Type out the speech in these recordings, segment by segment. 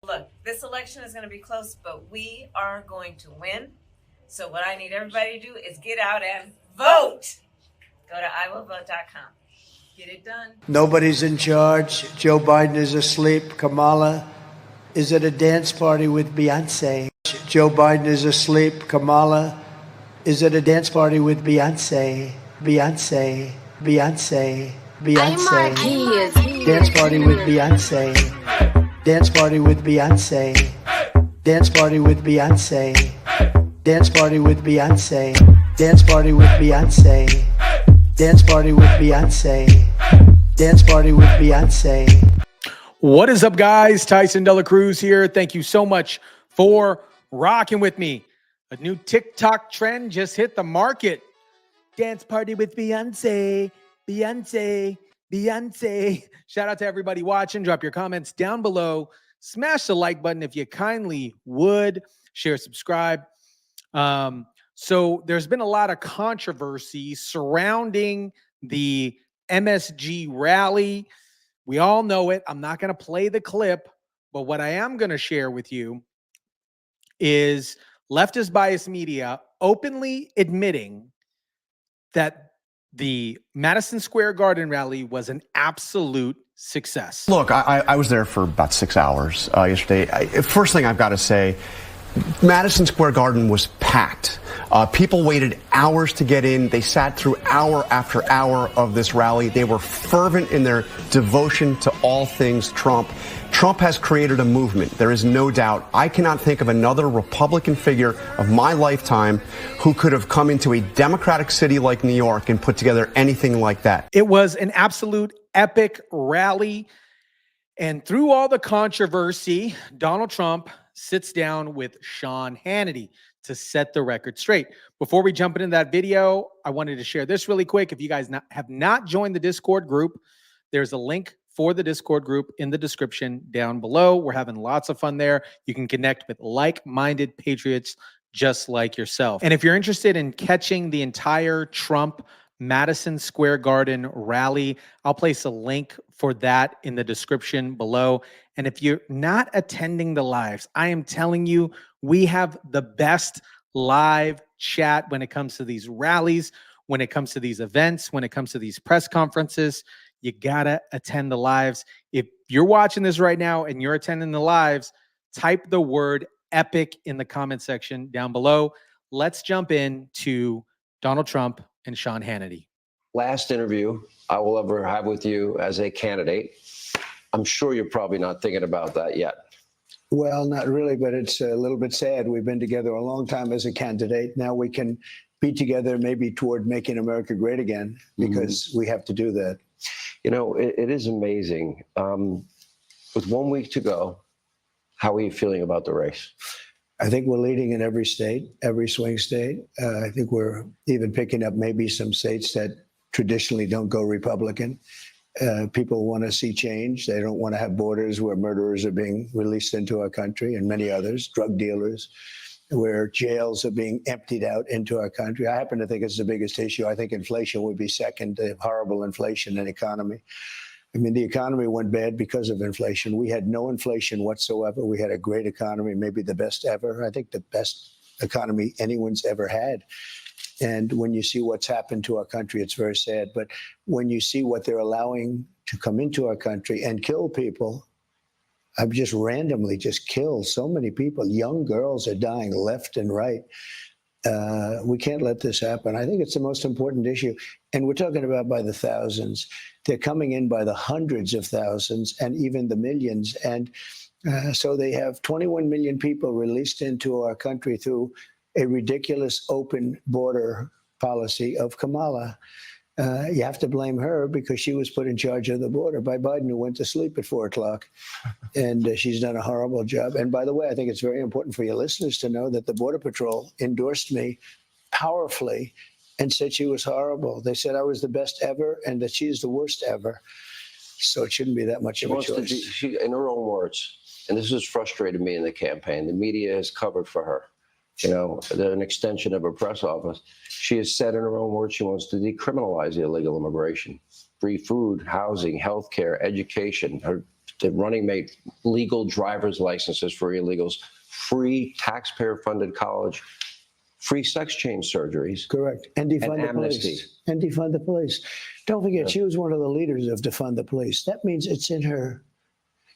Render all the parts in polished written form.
Look, this election is going to be close, but we are going to win. So what I need everybody to do is get out and vote. Go to iwillvote.com. Get it done. Nobody's in charge. Joe Biden is asleep. Kamala is at a dance party with Beyonce. Joe Biden is asleep. Kamala is at a dance party with Beyonce. Beyonce. Beyonce. Beyonce. Dance party with Beyonce. Dance party with Beyonce. Dance party with Beyonce. Dance party with Beyonce. Dance party with Beyonce. Dance party with Beyonce. Dance party with Beyonce. What is up, guys? Tyson Dela Cruz here. Thank you so much for rocking with me. A new TikTok trend just hit the market. Dance party with Beyonce. Beyonce. Beyonce. Shout out to everybody watching. Drop your comments down below. Smash the like button if you kindly would. Share, subscribe. So there's been a lot of controversy surrounding the MSG rally. We all know it. I'm not going to play the clip, but what I am going to share with you is leftist bias media openly admitting that the Madison Square Garden rally was an absolute success. Look, I was there for about 6 hours yesterday. First thing I've got to say, Madison Square Garden was packed. People waited hours to get in. They sat through hour after hour of this rally. They were fervent in their devotion to all things Trump. Trump has created a movement. There is no doubt. I cannot think of another Republican figure of my lifetime who could have come into a Democratic city like New York and put together anything like that. It was an absolute epic rally. And through all the controversy, Donald Trump sits down with Sean Hannity to set the record straight. Before we jump into that video, I wanted to share this really quick. If you guys have not joined the Discord group, there's a link for the Discord group in the description down below. We're having lots of fun there. You can connect with like-minded patriots just like yourself. And if you're interested in catching the entire Trump Madison Square Garden rally, I'll place a link for that in the description below. And if you're not attending the lives, I am telling you, we have the best live chat when it comes to these rallies, when it comes to these events, when it comes to these press conferences. You gotta attend the lives. If you're watching this right now and you're attending the lives, type the word epic in the comment section down below. Let's jump in to Donald Trump and Sean Hannity. Last interview I will ever have with you as a candidate. I'm sure you're probably not thinking about that yet. Well, not really, but it's a little bit sad. We've been together a long time as a candidate. Now we can be together maybe toward making America great again, because we have to do that. You know, it is amazing. With 1 week to go, how are you feeling about the race? I think we're leading in every state, every swing state. I think we're even picking up maybe some states that traditionally don't go Republican. People want to see change. They don't want to have borders where murderers are being released into our country, and many others, drug dealers, where jails are being emptied out into our country. I happen to think it's the biggest issue. I think inflation would be second to horrible inflation and economy. I mean, the economy went bad because of inflation. We had no inflation whatsoever. We had a great economy, maybe the best ever. I think the best economy anyone's ever had. And when you see what's happened to our country, it's very sad. But when you see what they're allowing to come into our country and kill people, I've just randomly just killed so many people. Young girls are dying left and right. We can't let this happen. I think it's the most important issue. And we're talking about by the thousands. They're coming in by the hundreds of thousands and even the millions. And so they have 21 million people released into our country through a ridiculous open border policy of Kamala. You have to blame her because she was put in charge of the border by Biden, who went to sleep at 4 o'clock. And she's done a horrible job. And by the way, I think it's very important for your listeners to know that the Border Patrol endorsed me powerfully and said she was horrible. They said I was the best ever and that she's the worst ever. So it shouldn't be that much of a choice. In her own words, and this has frustrated me in the campaign, the media has covered for her. You know, they're an extension of her press office. She has said in her own words she wants to decriminalize illegal immigration, free food, housing, health care, education. Her the running mate legal driver's licenses for illegals, free taxpayer-funded college, free sex change surgeries. Correct. And defund the amnesty. police. And defund the police. Don't forget, she was one of the leaders of defund the police. That means it's in her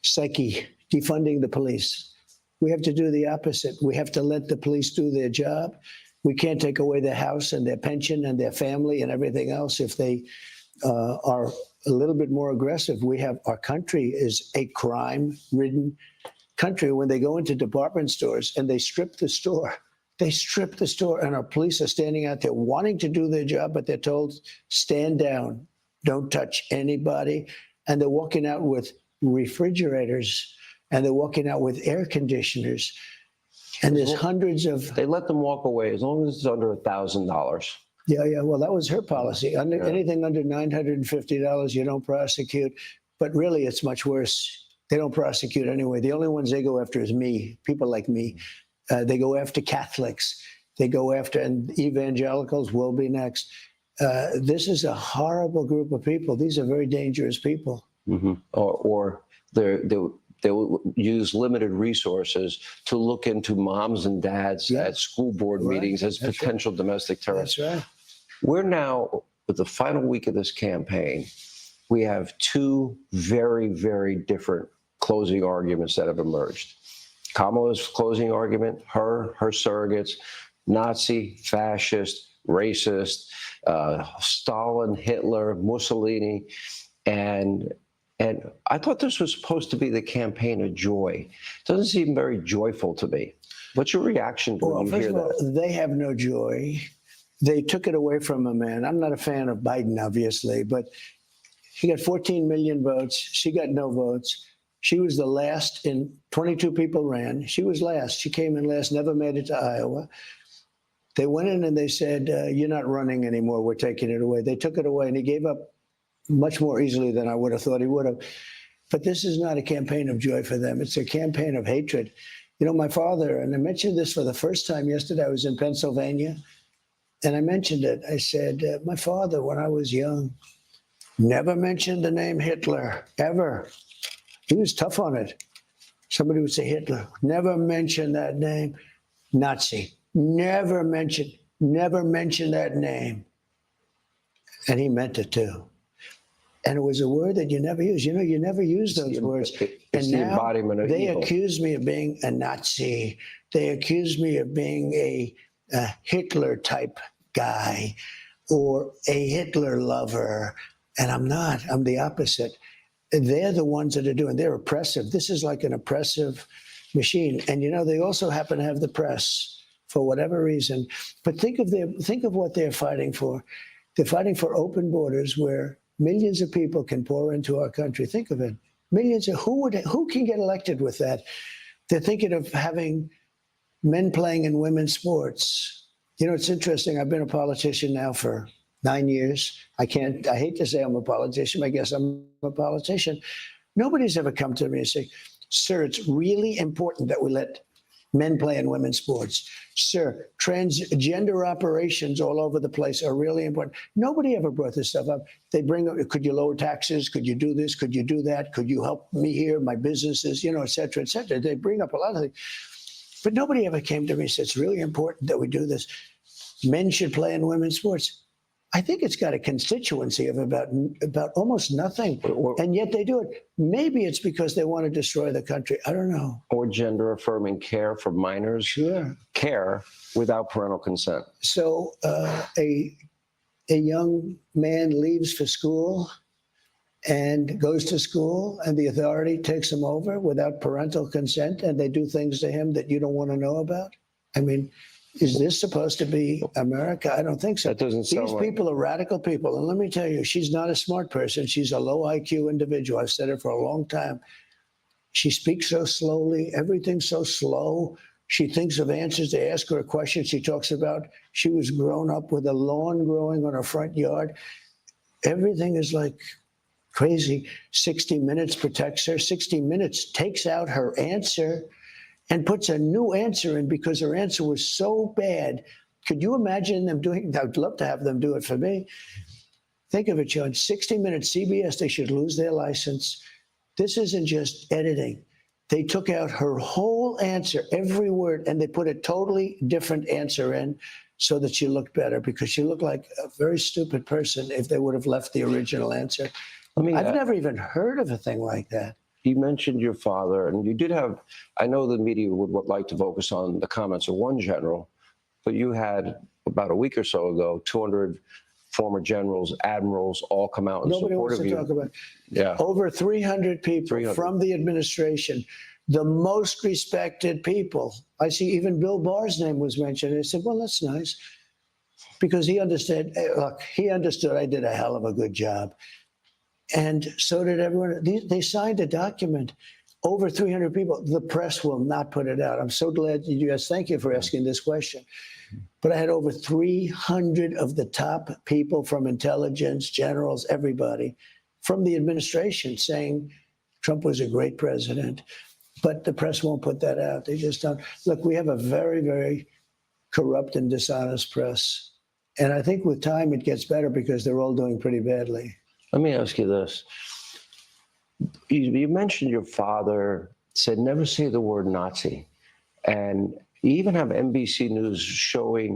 psyche, defunding the police. We have to do the opposite. We have to let the police do their job. We can't take away their house and their pension and their family and everything else if they are a little bit more aggressive. Our country is a crime-ridden country. When they go into department stores and they strip the store, and our police are standing out there wanting to do their job, but they're told, stand down, don't touch anybody. And they're walking out with refrigerators, and they're walking out with air conditioners. And there's hundreds of... They let them walk away as long as it's under $1,000. Yeah. Well, that was her policy. Anything under $950, you don't prosecute. But really, it's much worse. They don't prosecute anyway. The only ones they go after is me, people like me. They go after Catholics. They go after, and evangelicals will be next. This is a horrible group of people. These are very dangerous people. Mm-hmm. Or they'll use limited resources to look into moms and dads at school board meetings as potential domestic terrorists. That's right. We're now, with the final week of this campaign, we have two very, very different closing arguments that have emerged. Kamala's closing argument, her surrogates, Nazi, fascist, racist, Stalin, Hitler, Mussolini, and I thought this was supposed to be the campaign of joy. It doesn't seem very joyful to me. What's your reaction to when you hear that? They have no joy. They took it away from a man. I'm not a fan of Biden, obviously, but he got 14 million votes. She got no votes. She was the last in 22 people ran. She was last. She came in last, never made it to Iowa. They went in and they said, you're not running anymore. We're taking it away. They took it away, and he gave up much more easily than I would have thought he would have. But this is not a campaign of joy for them. It's a campaign of hatred. You know, my father, and I mentioned this for the first time yesterday, I was in Pennsylvania, and I mentioned it. I said, my father, when I was young, never mentioned the name Hitler, ever. He was tough on it. Somebody would say Hitler, never mention that name. Nazi, never mention that name. And he meant it too. And it was a word that you never use. You know, you never use those words. It's the embodiment of they evil. accuse me of being a Nazi. They accuse me of being a Hitler type guy or a Hitler lover. And I'm not. I'm the opposite. They're the ones that are doing. They're oppressive. This is like an oppressive machine. And, you know, they also happen to have the press for whatever reason. But think of what they're fighting for. They're fighting for open borders where millions of people can pour into our country. Think of it. Millions of who can get elected with that? They're thinking of having men playing in women's sports. You know, it's interesting. I've been a politician now for 9 years. I hate to say I'm a politician. I guess I'm a politician. Nobody's ever come to me and say, sir, it's really important that we let men play in women's sports. Sir, transgender operations all over the place are really important. Nobody ever brought this stuff up. They bring up, could you lower taxes? Could you do this? Could you do that? Could you help me here, my businesses, you know, et cetera, et cetera. They bring up a lot of things. But nobody ever came to me and said, it's really important that we do this. Men should play in women's sports. I think it's got a constituency of about almost nothing, and yet they do it. Maybe it's because they want to destroy the country. I don't know. Or gender-affirming care for minors. Sure. Care without parental consent. So a young man leaves for school and goes to school, and the authority takes him over without parental consent, and they do things to him that you don't want to know about. I mean, is this supposed to be America? I don't think so. That doesn't sound These people are radical people. And let me tell you, she's not a smart person. She's a low IQ individual. I've said it for a long time. She speaks so slowly. Everything's so slow. She thinks of answers. They ask her a question. She talks about she was grown up with a lawn growing on her front yard. Everything is like crazy. 60 Minutes protects her. 60 Minutes takes out her answer and puts a new answer in because her answer was so bad. Could you imagine them doing, I'd love to have them do it for me. Think of it, John, 60 Minutes, CBS, they should lose their license. this isn't just editing. They took out her whole answer, every word, and they put a totally different answer in so that she looked better, because she looked like a very stupid person if they would have left the original answer. I've never even heard of a thing like that. You mentioned your father, and you did have, I know the media would like to focus on the comments of one general, but you had about a week or so ago, 200 former generals, admirals, all come out in Nobody support wants of to you. talk about it. Yeah. Over 300 people 300. from the administration, the most respected people. I see even Bill Barr's name was mentioned. I said, well, that's nice, because he understood. Look, he understood I did a hell of a good job. And so did everyone. They signed a document. Over 300 people. The press will not put it out. I'm so glad you guys. Thank you for asking this question. But I had over 300 of the top people from intelligence, generals, everybody from the administration saying Trump was a great president. But the press won't put that out. They just don't. Look, we have a very, very corrupt and dishonest press. And I think with time it gets better, because they're all doing pretty badly. Let me ask you this. You mentioned your father said never say the word Nazi. And you even have NBC News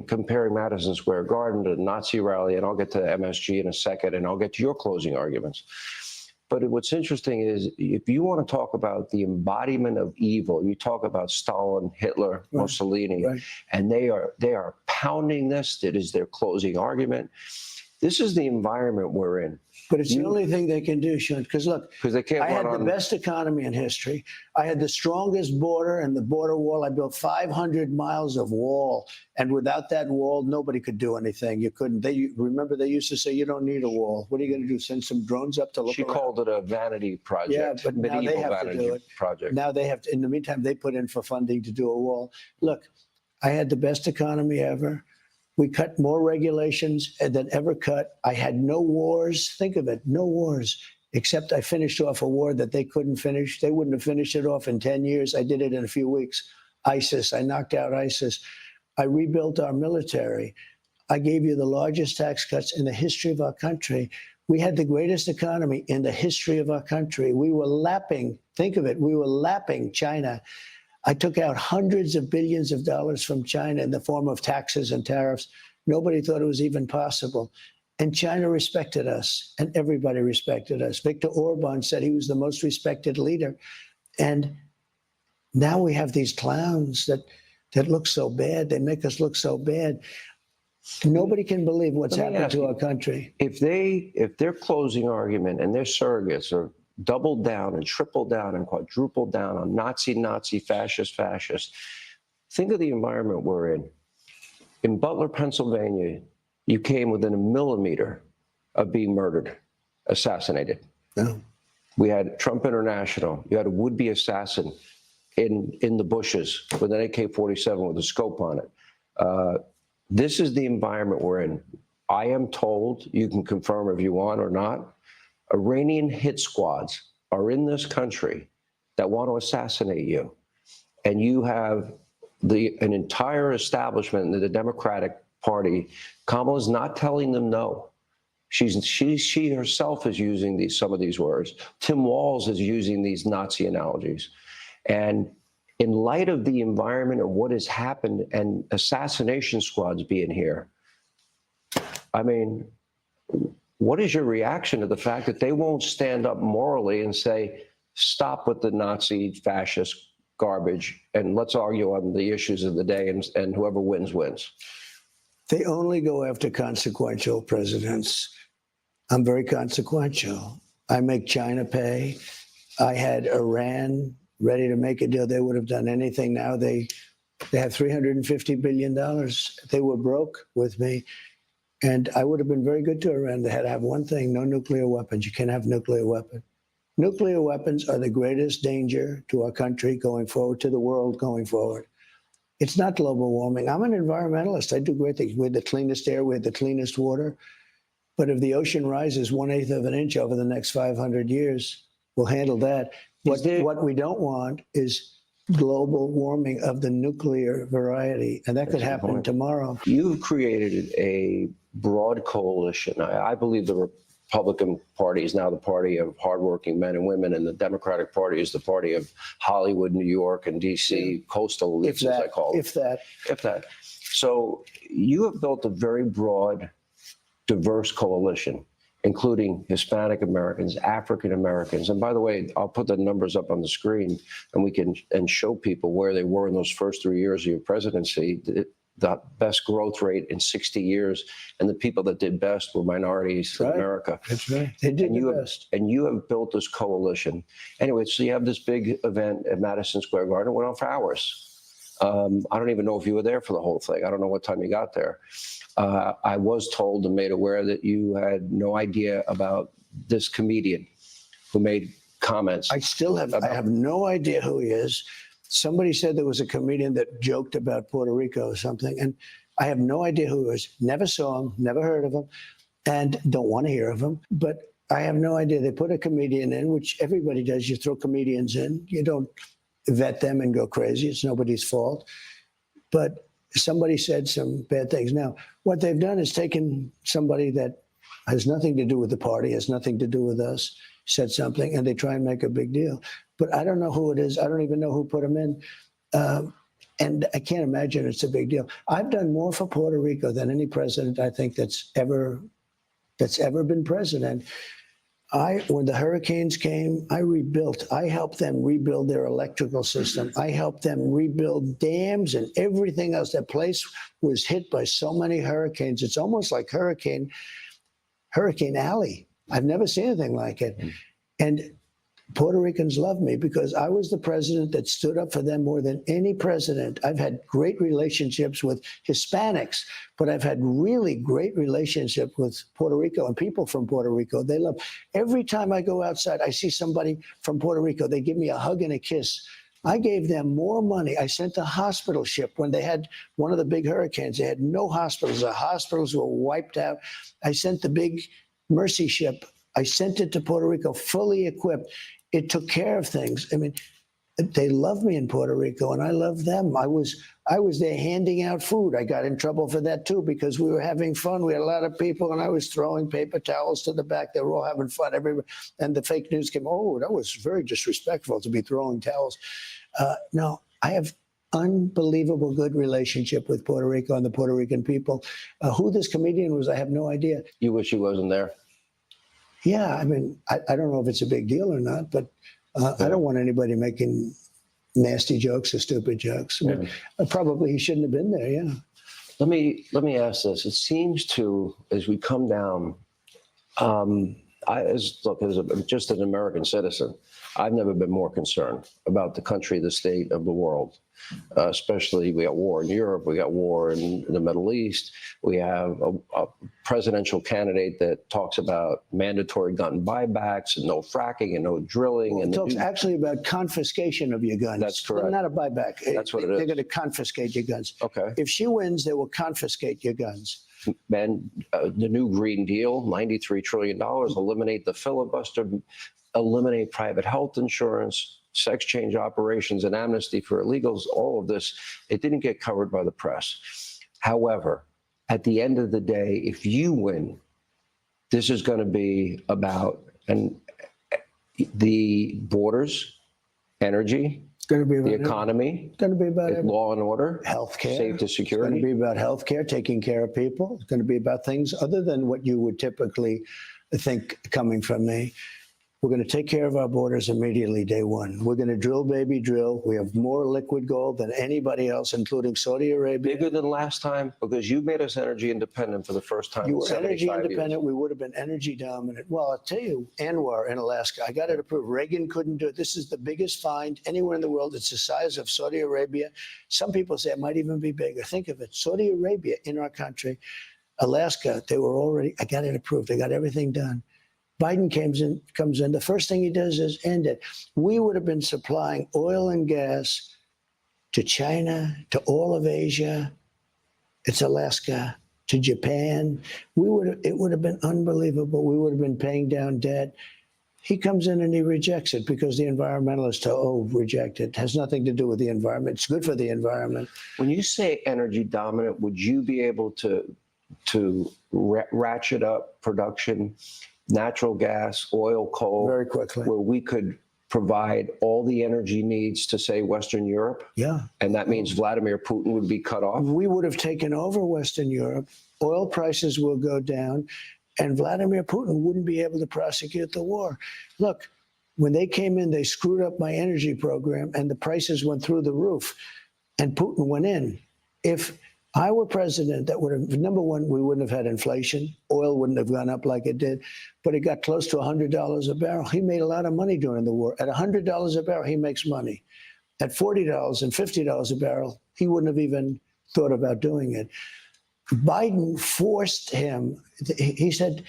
comparing Madison Square Garden to a Nazi rally, and I'll get to MSG in a second, and I'll get to your closing arguments. But what's interesting is, if you want to talk about the embodiment of evil, you talk about Stalin, Hitler, Mussolini, and they are pounding this. It is their closing argument. This is the environment we're in. But it's the only thing they can do, Sean, because look, they can't I had the best economy in history. I had the strongest border and the border wall. I built 500 miles of wall. And without that wall, nobody could do anything. You couldn't. Remember, they used to say, you don't need a wall. What are you going to do, send some drones up to look around? She called it a vanity project. Yeah, but now they have to do it. Project. Now they have to. In the meantime, they put in for funding to do a wall. Look, I had the best economy ever. We cut more regulations than ever cut. I had no wars. Think of it, no wars, except I finished off a war that they couldn't finish. They wouldn't have finished it off in 10 years. I did it in a few weeks. ISIS, I knocked out ISIS. I rebuilt our military. I gave you the largest tax cuts in the history of our country. We had the greatest economy in the history of our country. We were lapping, think of it, we were lapping China. I took out hundreds of billions of dollars from China in the form of taxes and tariffs. Nobody thought it was even possible. And China respected us, and everybody respected us. Viktor Orban said he was the most respected leader. And now we have these clowns that look so bad. They make us look so bad. Nobody can believe what's happened to our country. If their closing argument and their surrogates are doubled down and tripled down and quadrupled down on Nazi, fascist. Think of the environment we're in. In Butler, Pennsylvania, you came within a millimeter of being murdered, assassinated. No. We had Trump International. You had a would-be assassin in the bushes with an AK-47 with a scope on it. This is the environment we're in. I am told, you can confirm if you want or not, Iranian hit squads are in this country that want to assassinate you. And you have an entire establishment in the Democratic Party. Kamala's not telling them no. She herself is using some of these words. Tim Walz is using these Nazi analogies. And in light of the environment and what has happened and assassination squads being here, I mean, what is your reaction to the fact that they won't stand up morally and say, stop with the Nazi fascist garbage and let's argue on the issues of the day, and whoever wins, wins? They only go after consequential presidents. I'm very consequential. I make China pay. I had Iran ready to make a deal. They would have done anything. Now they have $350 billion. They were broke with me. And I would have been very good to Iran. They had to have one thing: no nuclear weapons. You can't have nuclear weapons. Nuclear weapons are the greatest danger to our country going forward, to the world going forward. It's not global warming. I'm an environmentalist. I do great things. We have the cleanest air. We have the cleanest water. But if the ocean rises 1/8 of an inch over the next 500 years, we'll handle that. What we don't want is global warming of the nuclear variety, and that could happen tomorrow. You've created a broad coalition. I believe the Republican Party is now the party of hardworking men and women, and the Democratic Party is the party of Hollywood, New York, and D.C. coastal elites, as I call them. If that. So you have built a very broad, diverse coalition, including Hispanic Americans, African Americans. And by the way, I'll put the numbers up on the screen, and we can show people where they were in those first 3 years of your presidency. The best growth rate in 60 years, and the people that did best were minorities in America. That's right. They did the best. And you have built this coalition. Anyway, so you have this big event at Madison Square Garden. It went on for hours. I don't even know if you were there for the whole thing. I don't know what time you got there. I was told and made aware that you had no idea about this comedian who made comments. I have no idea who he is. Somebody said there was a comedian that joked about Puerto Rico or something, and I have no idea who he was. Never saw him, never heard of him, and don't want to hear of him. But I have no idea. They put a comedian in, which everybody does. You throw comedians in. You don't vet them and go crazy. It's nobody's fault. But somebody said some bad things. Now, what they've done is taken somebody that has nothing to do with the party, has nothing to do with us, said something, and they try and make a big deal. But I don't know who it is. I don't even know who put him in. And I can't imagine it's a big deal. I've done more for Puerto Rico than any president I think that's ever been president. When the hurricanes came, I rebuilt. I helped them rebuild their electrical system. I helped them rebuild dams and everything else. That place was hit by so many hurricanes. It's almost like Hurricane Alley. I've never seen anything like it. And Puerto Ricans love me because I was the president that stood up for them more than any president. I've had great relationships with Hispanics, but I've had really great relationship with Puerto Rico and people from Puerto Rico. They love. Every time I go outside, I see somebody from Puerto Rico. They give me a hug and a kiss. I gave them more money. I sent a hospital ship when they had one of the big hurricanes. They had no hospitals. The hospitals were wiped out. I sent the big Mercy ship. I sent it to Puerto Rico fully equipped. It took care of things. I mean, they love me in Puerto Rico, and I love them. I was there handing out food. I got in trouble for that too because we were having fun. We had a lot of people, and I was throwing paper towels to the back. They were all having fun. And the fake news came. Oh, that was very disrespectful to be throwing towels. No, I have unbelievable good relationship with Puerto Rico and the Puerto Rican people. Who this comedian was, I have no idea. You wish he wasn't there? Yeah, I mean, I don't know if it's a big deal or not, but I don't want anybody making nasty jokes or stupid jokes. But probably he shouldn't have been there, yeah. Let me ask this. It seems to, as we come down, just an American citizen, I've never been more concerned about the country, the state of the world. Especially, we got war in Europe, we got war in the Middle East. We have a presidential candidate that talks about mandatory gun buybacks and no fracking and no drilling. Well, it talks actually about confiscation of your guns. That's correct. Not a buyback. That's what it is. They're going to confiscate your guns. Okay. If she wins, they will confiscate your guns. And the new Green Deal, $93 trillion, eliminate the filibuster, eliminate private health insurance, sex change operations, and amnesty for illegals. All of this, it didn't get covered by the press. However, at the end of the day, if you win, this is going to be about the borders, energy, the economy, it's going to be about law and order, healthcare, safety, security. It's going to be about healthcare, taking care of people. It's going to be about things other than what you would typically think coming from me. We're going to take care of our borders immediately, day one. We're going to drill, baby, drill. We have more liquid gold than anybody else, including Saudi Arabia. Bigger than last time, because you made us energy independent for the first time. You were energy 75 independent. years. We would have been energy dominant. Well, I'll tell you, Anwar in Alaska, I got it approved. Reagan couldn't do it. This is the biggest find anywhere in the world. It's the size of Saudi Arabia. Some people say it might even be bigger. Think of it. Saudi Arabia in our country, Alaska, they were already, I got it approved. I got everything done. Biden comes in. The first thing he does is end it. We would have been supplying oil and gas to China, to all of Asia. It's Alaska, to Japan. It would have been unbelievable. We would have been paying down debt. He comes in and he rejects it because the environmentalists reject it. It has nothing to do with the environment. It's good for the environment. When you say energy dominant, would you be able to ratchet up production natural gas, oil, coal, very quickly. where we could provide all the energy needs to, say, Western Europe. Yeah. And that means Vladimir Putin would be cut off. We would have taken over Western Europe. Oil prices will go down, and Vladimir Putin wouldn't be able to prosecute the war. Look, when they came in, they screwed up my energy program, and the prices went through the roof, and Putin went in. If I were president, that would have, number one, we wouldn't have had inflation. Oil wouldn't have gone up like it did, but it got close to $100 a barrel. He made a lot of money during the war. At $100 a barrel, he makes money. At $40 and $50 a barrel, he wouldn't have even thought about doing it. Biden forced him. He said,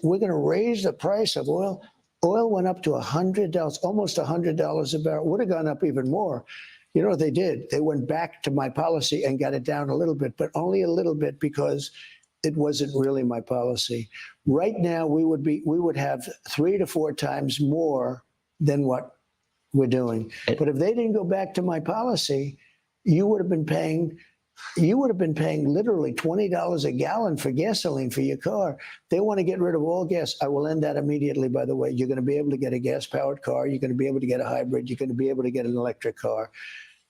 we're going to raise the price of oil. Oil went up to $100, almost $100 a barrel. Would have gone up even more. You know what they did? They went back to my policy and got it down a little bit, but only a little bit because it wasn't really my policy. Right now, we would have 3 to 4 times more than what we're doing. But if they didn't go back to my policy, you would have been paying literally $20 a gallon for gasoline for your car. They want to get rid of all gas. I will end that immediately, by the way. You're going to be able to get a gas-powered car. You're going to be able to get a hybrid. You're going to be able to get an electric car.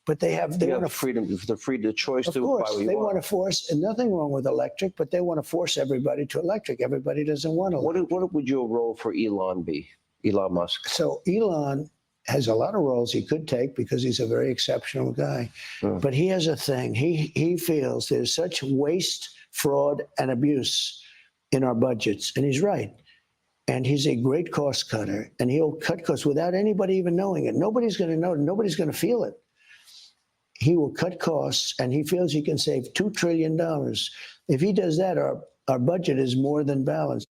But they want to freedom, the freedom of choice to buy what we they want. want to force, and nothing wrong with electric, but they want to force everybody to electric. Everybody doesn't want electric. What would your role for Elon be, Elon Musk? So Elon has a lot of roles he could take because he's a very exceptional guy. But he has a thing. He feels there's such waste, fraud, and abuse in our budgets. And he's right. And he's a great cost cutter. And he'll cut costs without anybody even knowing it. Nobody's going to know. Nobody's going to feel it. He will cut costs, and he feels he can save $2 trillion. If he does that, our budget is more than balanced.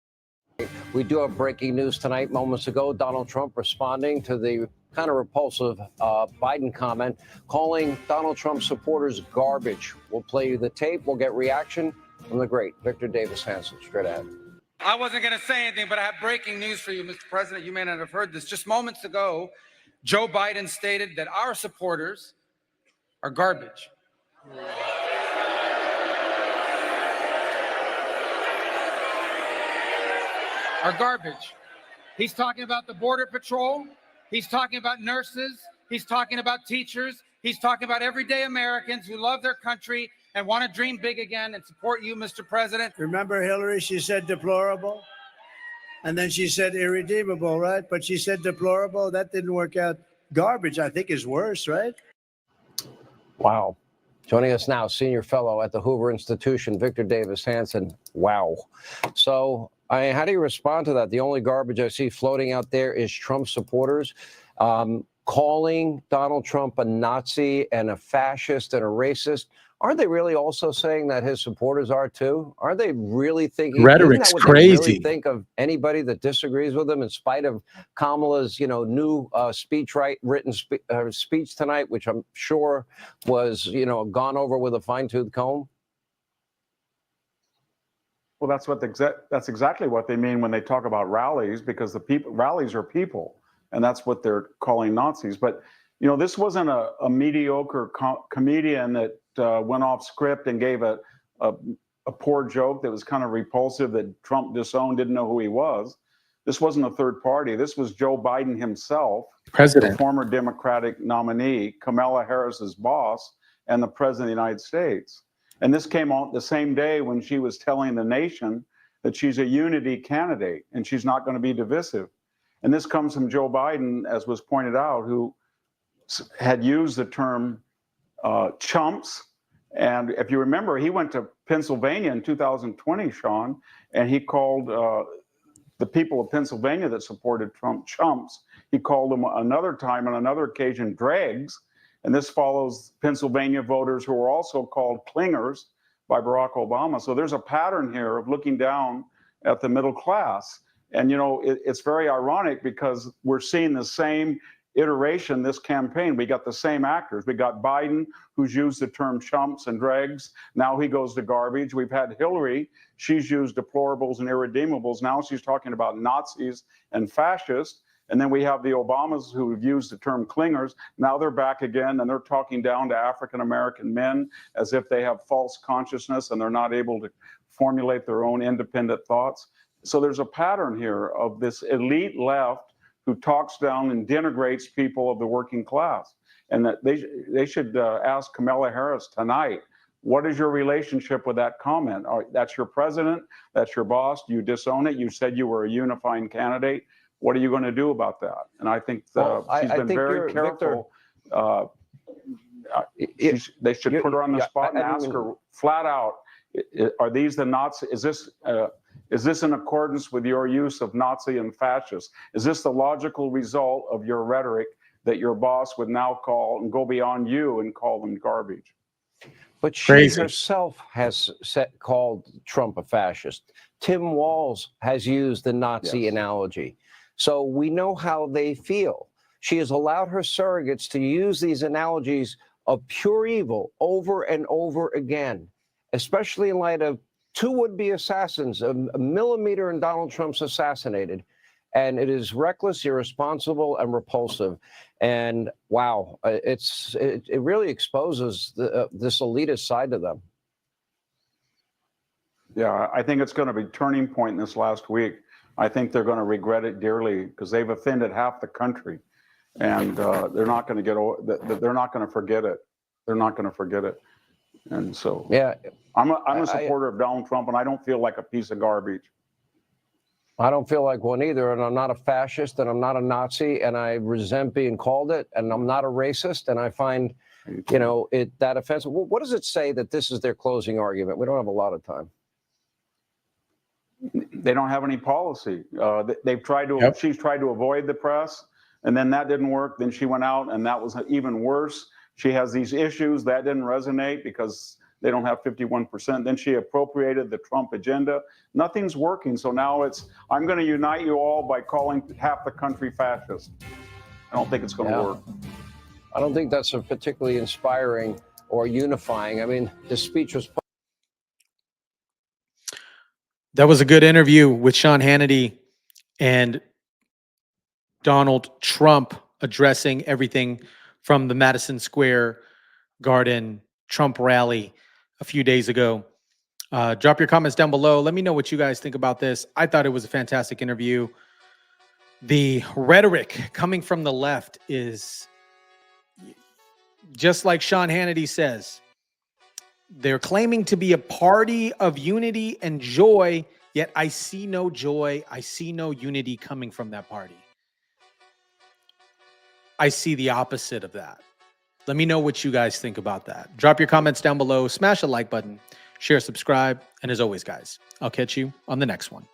We do have breaking news tonight. Moments ago, Donald Trump responding to the kind of repulsive Biden comment, calling Donald Trump supporters garbage. We'll play you the tape. We'll get reaction from the great Victor Davis Hanson. Straight ahead. I wasn't going to say anything, but I have breaking news for you, Mr. President. You may not have heard this. Just moments ago, Joe Biden stated that our supporters are garbage. Are garbage. He's talking about the Border Patrol. He's talking about nurses. He's talking about teachers. He's talking about everyday Americans who love their country and want to dream big again and support you, Mr. President. Remember Hillary? She said deplorable. And then she said irredeemable, right? But she said deplorable. That didn't work out. Garbage, I think, is worse, right? Wow. Joining us now, senior fellow at the Hoover Institution, Victor Davis Hanson. Wow. So how do you respond to that? The only garbage I see floating out there is Trump supporters calling Donald Trump a Nazi and a fascist and a racist. Aren't they really also saying that his supporters are too? Are they really thinking rhetoric's isn't that what crazy? They really think of anybody that disagrees with them, in spite of Kamala's, new written speech tonight, which I'm sure was, gone over with a fine-tooth comb? Well, that's exactly what they mean when they talk about rallies, because rallies are people, and that's what they're calling Nazis. But this wasn't a mediocre comedian that went off script and gave a poor joke that was kind of repulsive that Trump disowned, didn't know who he was. This wasn't a third party. This was Joe Biden himself, President, the former Democratic nominee, Kamala Harris's boss, and the President of the United States. And this came out the same day when she was telling the nation that she's a unity candidate and she's not going to be divisive. And this comes from Joe Biden, as was pointed out, who had used the term chumps. And if you remember, he went to Pennsylvania in 2020, Sean, and he called the people of Pennsylvania that supported Trump chumps. He called them another time on another occasion dregs. And this follows Pennsylvania voters who were also called clingers by Barack Obama. So there's a pattern here of looking down at the middle class. And, it's very ironic because we're seeing the same iteration this campaign. We got the same actors. We got Biden, who's used the term chumps and dregs. Now he goes to garbage. We've had Hillary. She's used deplorables and irredeemables. Now she's talking about Nazis and fascists. And then we have the Obamas who have used the term clingers. Now they're back again, and they're talking down to African-American men as if they have false consciousness and they're not able to formulate their own independent thoughts. So there's a pattern here of this elite left who talks down and denigrates people of the working class. And that they should ask Kamala Harris tonight, what is your relationship with that comment? That's your president, that's your boss, you disown it, you said you were a unifying candidate. What are you going to do about that? And I think she's been very careful. They should put her on the spot and ask her flat out, are these the Nazi? Is this in accordance with your use of Nazi and fascist? Is this the logical result of your rhetoric that your boss would now call and go beyond you and call them garbage? But she herself has called Trump a fascist. Tim Walz has used the Nazi analogy. So we know how they feel. She has allowed her surrogates to use these analogies of pure evil over and over again, especially in light of two would-be assassins, a millimeter and Donald Trump's assassinated. And it is reckless, irresponsible, and repulsive. And wow, it really exposes this elitist side to them. Yeah, I think it's going to be a turning point in this last week. I think they're going to regret it dearly because they've offended half the country, and they're not going to they're not going to forget it. They're not going to forget it. And so, yeah, I'm a supporter of Donald Trump, and I don't feel like a piece of garbage. I don't feel like one either, and I'm not a fascist, and I'm not a Nazi, and I resent being called it, and I'm not a racist, and I find, that offensive. What does it say that this is their closing argument? We don't have a lot of time. They don't have any policy. They've tried to. She's tried to avoid the press, and then that didn't work. Then she went out, and that was even worse. She has these issues that didn't resonate because they don't have 51%. Then she appropriated the Trump agenda. Nothing's working. So now I'm going to unite you all by calling half the country fascist. I don't think it's going to work. I don't think that's a particularly inspiring or unifying. I mean, the speech was. That was a good interview with Sean Hannity and Donald Trump addressing everything from the Madison Square Garden Trump rally a few days ago. Drop your comments down below. Let me know what you guys think about this. I thought it was a fantastic interview. The rhetoric coming from the left is just like Sean Hannity says. They're claiming to be a party of unity and joy, yet I see no joy. I see no unity coming from that party. I see the opposite of that. Let me know what you guys think about that. Drop your comments down below. Smash a like button. Share, subscribe. And as always, guys, I'll catch you on the next one.